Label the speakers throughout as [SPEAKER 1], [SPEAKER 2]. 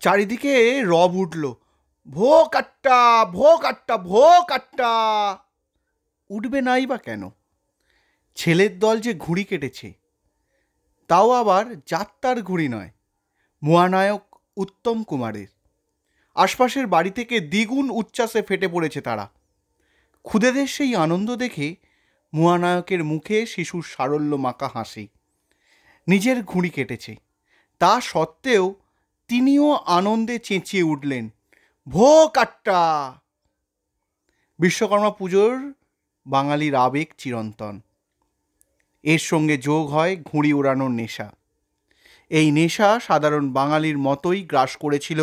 [SPEAKER 1] চারিদিকে রব উঠল, ভো কাট্টা, ভো কাট্টা, ভো কাট্টা। উঠবে নাই বা কেন? ছেলের দল যে ঘুড়ি কেটেছে, তাও আবার যাত্রার ঘুড়ি নয়, মহানায়ক উত্তম কুমারের। আশপাশের বাড়ি থেকে দ্বিগুণ উচ্ছ্বাসে ফেটে পড়েছে তারা। খুদেদের সেই আনন্দ দেখে মহানায়কের মুখে শিশুর সারল্য মাখা হাসি। নিজের ঘুড়ি কেটেছে, তা সত্ত্বেও তিনিও আনন্দে চেঁচিয়ে উঠলেন, ভো কাট্টা। বিশ্বকর্মা পুজোর বাঙালির আবেগ চিরন্তন। এর সঙ্গে যোগ হয় ঘুড়ি ওড়ানোর নেশা। এই নেশা সাধারণ বাঙালির মতোই গ্রাস করেছিল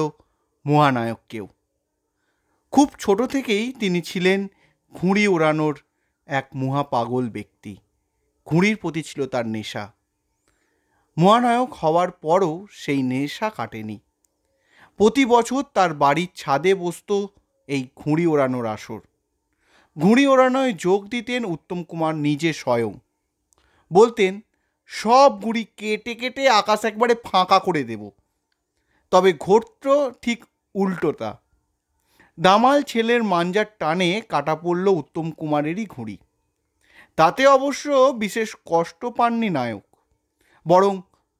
[SPEAKER 1] মহানায়ককেও। খুব ছোট থেকেই তিনি ছিলেন ঘুড়ি ওড়ানোর এক মহা পাগল ব্যক্তি। ঘুড়ির প্রতি ছিল তার নেশা। মহানায়ক হওয়ার পরও সেই নেশা কাটেনি। প্রতি বছর তার বাড়ির ছাদে বসত এই ঘুড়ি ওড়ানোর আসর। ঘুড়ি ওড়ানোয় যোগ দিতেন উত্তম কুমার নিজে স্বয়ং। বলতেন, সব ঘুড়ি কেটে কেটে আকাশ একবারে ফাঁকা করে দেব। তবে ঘটত ঠিক উল্টোটা। দামাল ছেলের মাঞ্জার টানে কাটা পড়ল উত্তম কুমারেরই ঘুড়ি। তাতে অবশ্য বিশেষ কষ্ট পাননি নায়ক, বরং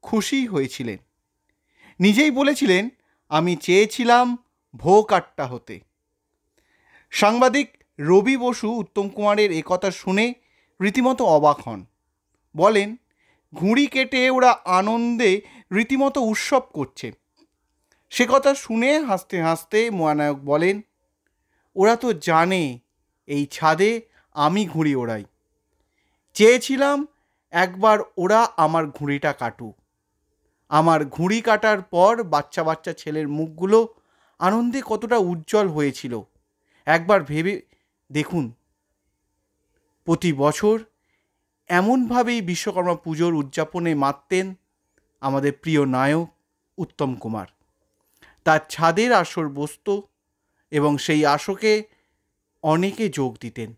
[SPEAKER 1] খুশি হয়েছিলেন। নিজেই বলেছিলেন, আমি চেয়েছিলাম ভো কাট্টা হতে। সাংবাদিক রবি বসু উত্তম কুমারের একথা শুনে রীতিমতো অবাক হন। বলেন, ঘুড়ি কেটে ওরা আনন্দে রীতিমতো উৎসব করছে। সে কথা শুনে হাসতে হাসতে মহানায়ক বলেন, ওরা তো জানে এই ছাদে আমি ঘুড়ি ওড়াই। চেয়েছিলাম একবার ওরা আমার ঘুড়িটা কাটুক। আমার ঘুড়ি কাটার পর বাচ্চা বাচ্চা ছেলের মুখগুলো আনন্দে কতটা উজ্জ্বল হয়েছিল একবার ভেবে দেখুন। প্রতি বছর এমনভাবেই বিশ্বকর্মা পুজোর উদযাপনে মাততেন আমাদের প্রিয় নায়ক উত্তম কুমার। তার ছাদের আসর বসত এবং সেই আসরে অনেকে যোগ দিতেন।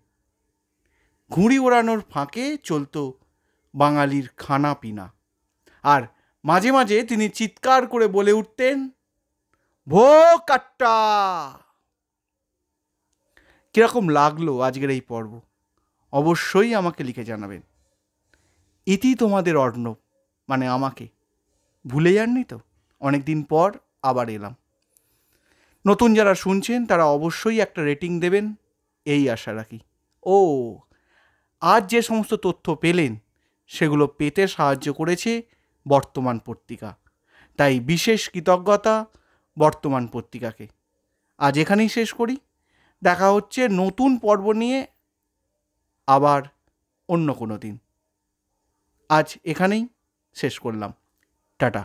[SPEAKER 1] ঘুড়ি ওড়ানোর ফাঁকে চলত বাঙালির খানা পিনা। আর মাঝে মাঝে তিনি চিৎকার করে বলে উঠতেন, ভো কাট্টা। কিরকম লাগলো আজকের এই পর্ব অবশ্যই আমাকে লিখে জানাবেন। ইতি তোমাদের অর্ণব, মানে আমাকে ভুলে যাননি তো? অনেক দিন পর আবার এলাম। নতুন যারা শুনছেন তারা অবশ্যই একটা রেটিং দেবেন, এই আশা রাখি। ও আজ যে সমস্ত তথ্য পেলেন সেগুলো পেতে সাহায্য করেছে বর্তমান পত্রিকা, তাই বিশেষ কৃতজ্ঞতা বর্তমান পত্রিকাকে। আজ এখানেই শেষ করি। দেখা হচ্ছে নতুন পর্ব নিয়ে আবার অন্য কোনো দিন। আজ এখানেই শেষ করলাম। টাটা।